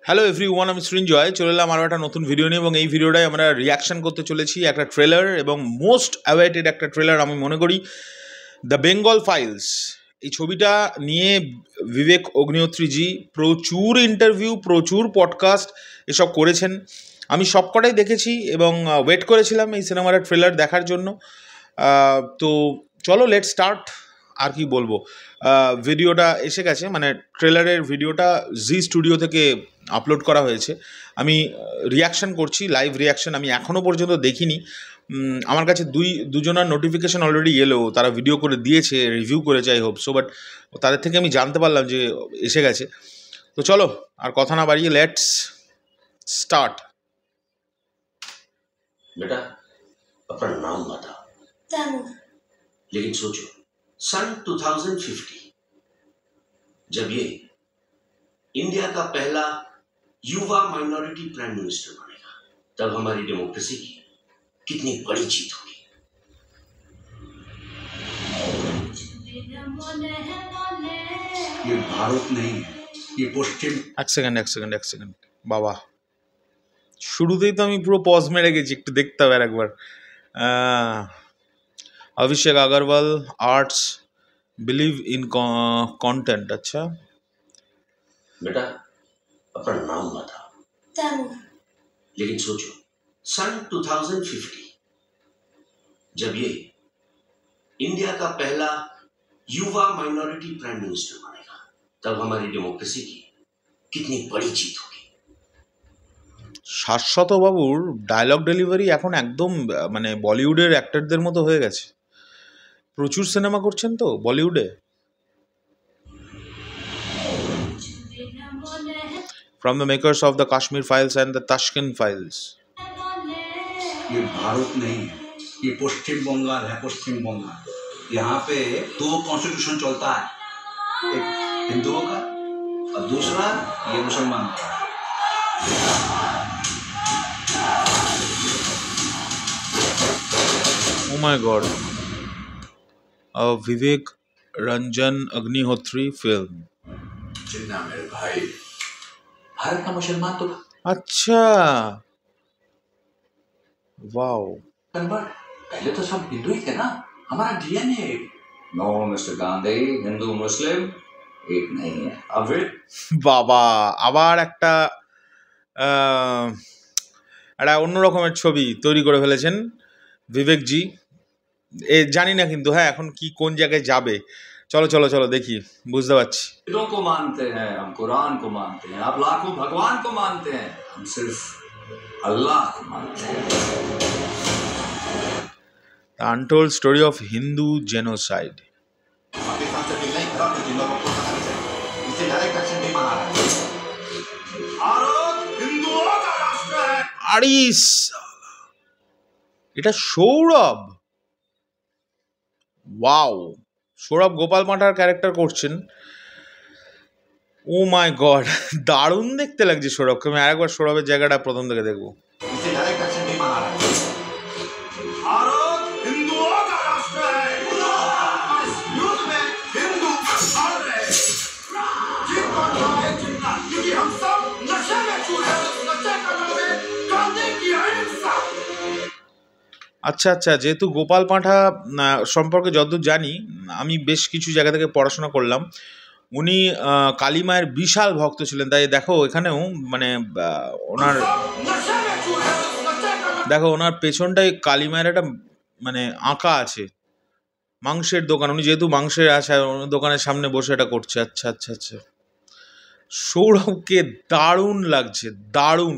Hello everyone, আমি সৃঞ্জয় চলে এলাম আরও একটা নতুন ভিডিও নিয়ে এবং এই ভিডিওটায় আমরা রিয়াকশান করতে চলেছি একটা ট্রেলার এবং মোস্ট অ্যাওয়েটেড একটা ট্রেলার আমি মনে করি, দ্য বেঙ্গল ফাইলস। এই ছবিটা নিয়ে বিবেক অগ্নিহোত্রীজি প্রচুর ইন্টারভিউ, প্রচুর পডকাস্ট এসব করেছেন। আমি সবকটাই দেখেছি এবং ওয়েট করেছিলাম এই সিনেমার ট্রেলার দেখার জন্য। তো চলো লেটস স্টার্ট। আর কি বলবো, ভিডিওটা এসে গেছে, মানে ট্রেলারের ভিডিওটা জি স্টুডিও থেকে আপলোড করা হয়েছে। আমি রিয়াকশান করছি, লাইভ রিয়াকশান। আমি এখনও পর্যন্ত দেখিনি। আমার কাছে দুজনের নোটিফিকেশান অলরেডি এলো, তারা ভিডিও করে দিয়েছে, রিভিউ করেছে, আই হোপ সো। বাট তাদের থেকে আমি জানতে পারলাম যে এসে গেছে। তো চলো আর কথা না বাড়িয়ে লেটস স্টার্ট। बेटा अपना नाम बता। लेकिन सोचो, सन 2050 जब ये इंडिया का पहला युवा माइनॉरिटी प्राइम मिनिस्टर बनेगा, तब हमारी डेमोक्रेसी की कितनी बड़ी जीत होगी। ये भारत नहीं है, ये पश्चिम। এক সেকেন্ড বাবা, শুরুতেই তো আমি পুরো পজ মেরে গেছি, একটু দেখতে হবে আর একবার। Abhishek Agarwal, arts, believe in content. अच्छा बेटा अपना नाम बता। लेकिन सोचो, सन 2050 जब ये इंडिया का पहला युवा माइनॉरिटी प्राइम मिनिस्टर बनेगा, तब हमारी डेमोक्रेसी की कितनी बड़ी जीत होगी। শাশ্বত বাবুর ডায়লগ ডেলিভারি এখন একদম মানে বলিউডের অ্যাক্টরদের মতো হয়ে গেছে। প্রচুর সিনেমা করছেন তো বলিউডে। From the makers of the Kashmir files and the Tashkent files. ये भारत नहीं है, ये पश्चिम बंगाल है। पश्चिम बंगाल, यहाँ पे दो कॉन्स्टिट्यूशन चलता है, एक हिंदुओं का और दूसरा ये मुसलमान का। Oh my God, a Vivek Ranjan Agnihotri film। जिन्ना मेरे भाई, भारत का मुसलमान तो अच्छा, वाओ। कन्वर्ट, पहले तो सब हिंदू ही थे ना, हमारा डीएनए। नो मिस्टर गांधी, हिंदू मुस्लिम एक नहीं है। अब বাবা, আবার একটা অন্য রকমের ছবি তৈরি করে ফেলেছেন বিবেকজি। জানি না কিন্তু হ্যাঁ এখন কি কোন জায়গায় যাবে। চলো চলো চলো দেখি, বুঝতে পারছি। वेदों को मानते हैं, हम कुरान को मानते हैं, आप लाखों भगवान को मानते हैं, हम सिर्फ अल्लाह को मानते हैं। The untold story of Hindu genocide। Pakistan से दिल नहीं खराब, जिन्हों को पता नहीं, इसे डायरेक्ट एक्शन नहीं माना है। भारत हिंदुओं का राष्ट्र है। আরিস, এটা সৌরভ। ওয়াও, সৌরভ গোপাল মাঠার ক্যারেক্টার করছেন। ও মাই গড, দারুণ দেখতে লাগছে সৌরভকে। আমি আরেকবার সৌরভের জায়গাটা প্রথম থেকে দেখবো। इसे डायरेक्ट एक्शन नहीं माना है। भारत हिंदुओं का राष्ट्र है। इस युद्ध में हिंदू हार रहे हैं। जीत कौन पाए जितना, क्योंकि हम सब नशे में चूर हैं। नशे का नाम है गांधी की अहिंसा। আচ্ছা আচ্ছা, যেহেতু গোপাল পাঁঠা সম্পর্কে যতদূর জানি, আমি বেশ কিছু জায়গা থেকে পড়াশোনা করলাম। উনি কালী মায়ের বিশাল ভক্ত ছিলেন। তাই দেখো এখানেও মানে ওনার দেখো ওনার পেছনটায় কালী মায়ের একটা মানে আঁকা আছে। মাংসের দোকান, উনি যেহেতু মাংসের আছে দোকানের সামনে বসে এটা করছে। আচ্ছা আচ্ছা আচ্ছা, সৌরভকে দারুণ লাগছে, দারুণ।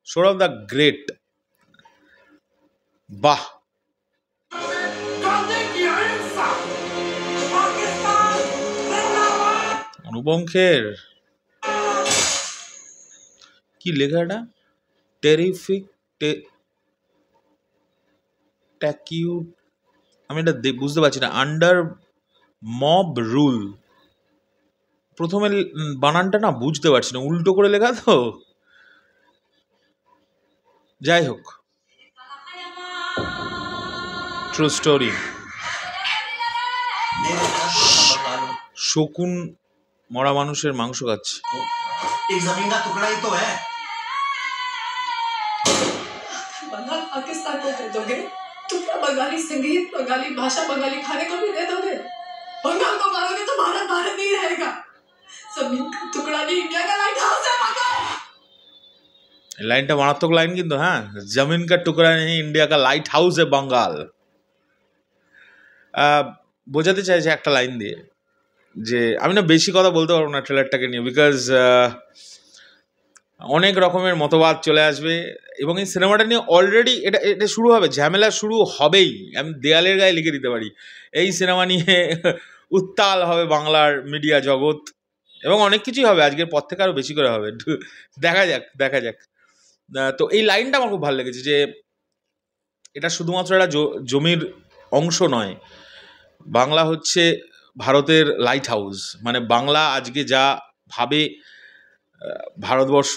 সৌরভ দা গ্রেট, বাহ। অনুপম খের, কি লেখা এটা? টেরিফিক ট্যাকিউট, আমি এটা বুঝতে পারছি না। আন্ডার মব রুল, প্রথমে বানানটা না বুঝতে পারছি না, উল্টো করে লেখা তো। যাই হোক, ট্রু স্টোরি। শকুন মরা মানুষের মাংস খাচ্ছে। एक जमीन का टुकड़ा ही तो है। बंगाल पाकिस्तान को दे दोगे तो क्या बंगाली संगीत, बंगाली भाषा, बंगाली खाने को भी दे दोगे? बंगाल को मारोगे तो भारत भारत नहीं रहेगा। जमीन का टुकड़ा नहीं, इंडिया का लाइट हाउस है बंगाल। লাইনটা মারাত্মক লাইন কিন্তু, হ্যাঁ, জমিন কা টুকরা নেই ইন্ডিয়া কা লাইট হাউস এ বাঙ্গাল। বোঝাতে চাইছে একটা লাইন দিয়ে যে আমি না বেশি কথা বলতে পারবো না ট্রেলারটাকে নিয়ে, বিকজ অনেক রকমের মতবাদ চলে আসবে এবং এই সিনেমাটা নিয়ে অলরেডি এটা শুরু হবে, ঝামেলা শুরু হবেই। আমি দেয়ালের গায়ে লিখে দিতে পারি এই সিনেমা নিয়ে উত্তাল হবে বাংলার মিডিয়া জগৎ এবং অনেক কিছুই হবে, আজকের পর থেকে আরও বেশি করে হবে। দেখা যাক। তো এই লাইনটা আমার খুব ভালো লেগেছে যে এটা শুধুমাত্র একটা জমির অংশ নয়, বাংলা হচ্ছে ভারতের লাইট হাউস। মানে বাংলা আজকে যা ভাবে ভারতবর্ষ,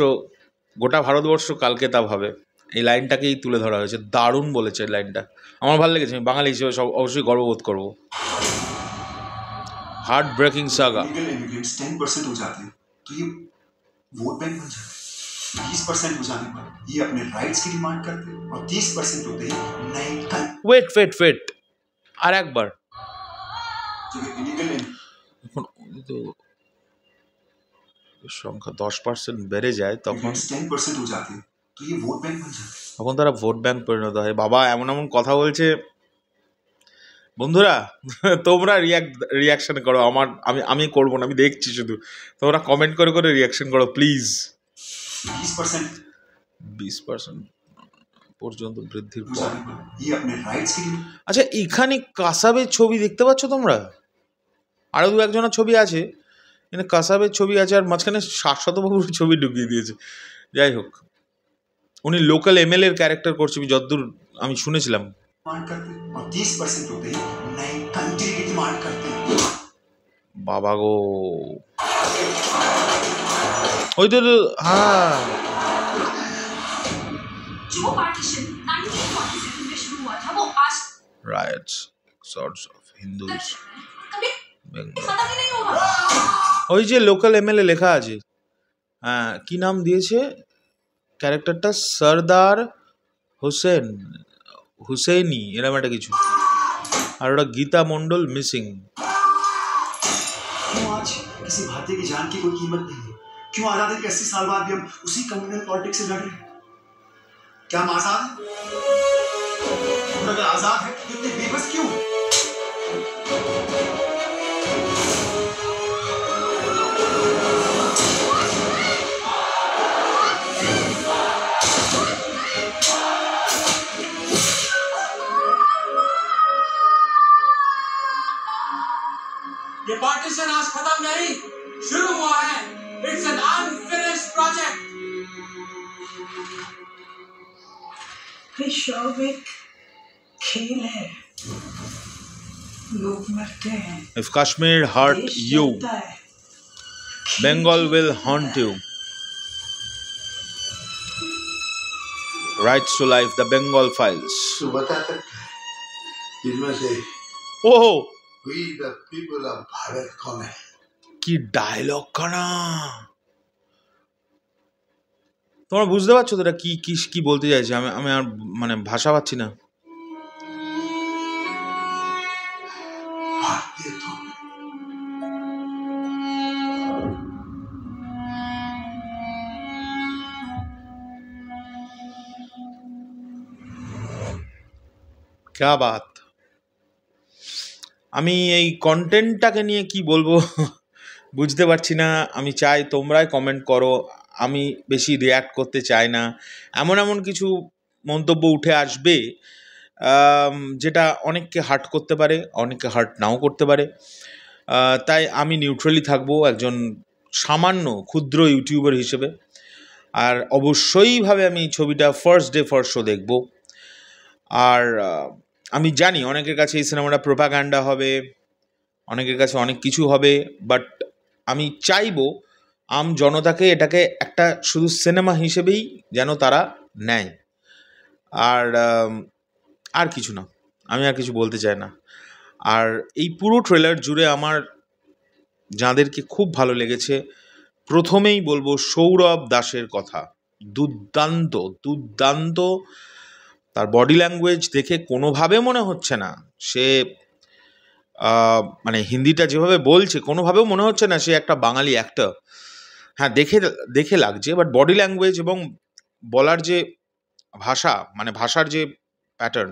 গোটা ভারতবর্ষ কালকে তা ভাবে। এই লাইনটাকেই তুলে ধরা হয়েছে, দারুণ বলেছে এই লাইনটা, আমার ভালো লেগেছে। আমি বাঙালি হিসেবে সব অবশ্যই গর্ববোধ করবো। Heart breaking saga. Legal immigrants 10% हो जाते हैं तो ये वोट बैंक बन जाते हैं। 20% हो जाने पर ये अपने राइट्स की डिमांड करते हैं और 30% होते ही नए वेट আর একবার এখন তো সংখ্যা 10% বেড়ে যায় তখন 10% हो जाते हैं तो ये वोट बैंक बन जाते हैं। তখন তারা ভোট ব্যাংক পরিণত হয়। বাবা এমন কথা বলছে। বন্ধুরা তোমরা রিয়াকশন করো, আমি করবো না, আমি দেখছি শুধু, তোমরা কমেন্ট করে রিয়াকশন করো প্লিজ। 20% পর্যন্ত বৃদ্ধির পর আচ্ছা এখানে কাসাবের ছবি দেখতে পাচ্ছ তোমরা, আরো দু একজনের ছবি আছে, এখানে কাসাবের ছবি আছে আর মাঝখানে শাশ্বতবাবুর ছবি ঢুকিয়ে দিয়েছে। যাই হোক, উনি লোকাল এমএলএ এর ক্যারেক্টার করছে যতদূর আমি শুনেছিলাম। বাবা গো, ওই তো হ্যাঁ, जो पार्टीशन 1947 में शुरू हुआ था वो आज riots sorts of Hindus कभी खत्म ही नहीं होगा। ওই যে লোকাল এমএলএ লেখা আছে, হ্যাঁ কি নাম দিয়েছে ক্যারেক্টারটা, সরদার হুসেনি এরকম একটা কিছু, আর ওটা গীতা মন্ডল মিসিং। क्यों आज किसी भारतीय की जान की कोई कीमत नहीं है? क्यों आजादी के 80 साल बाद भी हम उसी कम्युनल पॉलिटिक्स से लड़ रहे हैं? क्या हम आजाद हैं? अगर आजाद है तो इतने बेबस क्यों? ये पार्टीशन आज खत्म नहीं, शुरू हुआ है। It's an unfinished project. विश्व एक खेल है, लोग मरते हैं। If Kashmir hurt you, Bengal will haunt you. Rights to Life, The Bengal Files. तो बता सकते इसमें से ओहो We the people of Bharat कौन है? কি ডায়লগ খানা, তোমরা বুঝতে পারছো তো এটা কি বলতে চাইছে? আমি আর মানে ভাষা পাচ্ছি না। भारतीय तो क्या बात। আমি এই কন্টেন্টটাকে নিয়ে কি বলবো বুঝতে পারছি না। আমি চাই তোমরাই কমেন্ট করো, আমি বেশি রিয়্যাক্ট করতে চাই না। এমন কিছু মন্তব্য উঠে আসবে যেটা অনেককে হার্ট করতে পারে, অনেককে হার্ট নাও করতে পারে। তাই আমি নিউট্রালি থাকবো একজন সামান্য ক্ষুদ্র ইউটিউবার হিসেবে। আর অবশ্যইভাবে আমি এই ছবিটা ফার্স্ট ডে ফার্স্ট শো দেখব। আর আমি জানি অনেকের কাছে এই সিনেমাটা প্রোপাগান্ডা হবে, অনেকের কাছে অনেক কিছু হবে, বাট আমি চাইবো আম জনতাকে এটাকে একটা শুধু সিনেমা হিসেবেই যেন তারা নেয়। আর কিছু না, আমি আর কিছু বলতে চাই না। আর এই পুরো ট্রেলার জুড়ে আমার যাদেরকে খুব ভালো লেগেছে প্রথমেই বলবো সৌরভ দাসের কথা। দুর্দান্ত দুর্দান্ত। তার বডি ল্যাঙ্গুয়েজ দেখে কোনোভাবে মনে হচ্ছে না সে মানে হিন্দিটা যেভাবে বলছে কোনোভাবেও মনে হচ্ছে না সে একটা বাঙালি অ্যাক্টর। হ্যাঁ, দেখে দেখে লাগছে, বাট বডি ল্যাঙ্গুয়েজ এবং বলার যে ভাষা, মানে ভাষার যে প্যাটার্ন,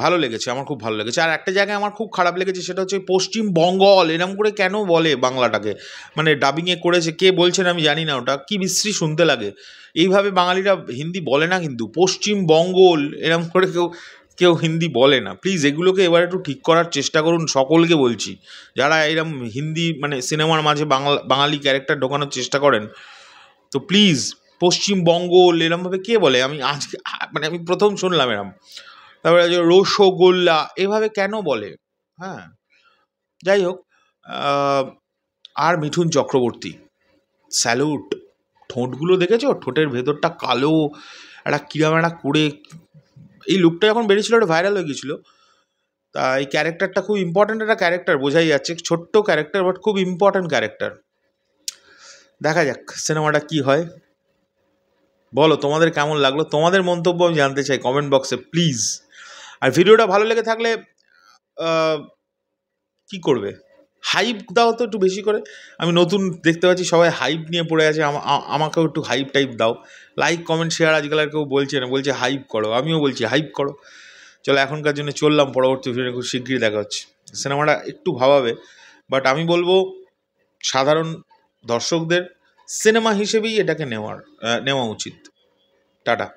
ভালো লেগেছে, আমার খুব ভালো লেগেছে। আর একটা জায়গায় আমার খুব খারাপ লেগেছে, সেটা হচ্ছে পশ্চিম বঙ্গল এরম করে কেন বলে বাংলাটাকে, মানে ডাবিংয়ে করেছে, কে বলছেন আমি জানি না, ওটা কি বিশ্রী শুনতে লাগে। এইভাবে বাঙালিরা হিন্দি বলে না, কিন্তু পশ্চিম বঙ্গল এরম করে কেউ কেউ হিন্দি বলে না। প্লিজ এগুলোকে এবার একটু ঠিক করার চেষ্টা করুন, সকলকে বলছি, যারা এরম হিন্দি মানে সিনেমার মাঝে বাঙালি ক্যারেক্টার ঢোকানোর চেষ্টা করেন, তো প্লিজ পশ্চিমবঙ্গল এরমভাবে কে বলে, আমি আজকে মানে আমি প্রথম শুনলাম এরম। তারপরে যে রসগোল্লা এভাবে কেন বলে, হ্যাঁ যাই হোক। আর মিঠুন চক্রবর্তী, স্যালুট। ঠোঁটগুলো দেখেছো, ঠোঁটের ভেতরটা কালো একটা কিরম একটা করে, এই লুকটা যখন বেরিয়েছিল ওটা ভাইরাল হয়ে গেছিলো। তা এই ক্যারেক্টারটা খুব ইম্পর্ট্যান্ট একটা ক্যারেক্টার, বোঝাই যাচ্ছে, ছোট্ট ক্যারেক্টার বাট খুব ইম্পর্ট্যান্ট ক্যারেক্টার। দেখা যাক সিনেমাটা কি হয়। বলো তোমাদের কেমন লাগলো, তোমাদের মন্তব্য আমি জানতে চাই কমেন্ট বক্সে প্লিজ। আর ভিডিওটা ভালো লেগে থাকলে কি করবে, হাইপ দাও তো একটু বেশি করে। আমি নতুন দেখতে পাচ্ছি সবাই হাইপ নিয়ে পড়ে আছে, আমাকেও একটু হাইপ টাইপ দাও। লাইক কমেন্ট শেয়ার আজকাল আর কেউ বলছে না, বলছে হাইপ করো, আমিও বলছি হাইপ করো। চলো এখনকার জন্য চললাম, পরবর্তী ভিডিও খুব শিগগিরই দেখা হচ্ছে। সিনেমাটা একটু ভাবাবে, বাট আমি বলবো সাধারণ দর্শকদের সিনেমা হিসেবেই এটাকে নেওয়া উচিত। টাটা।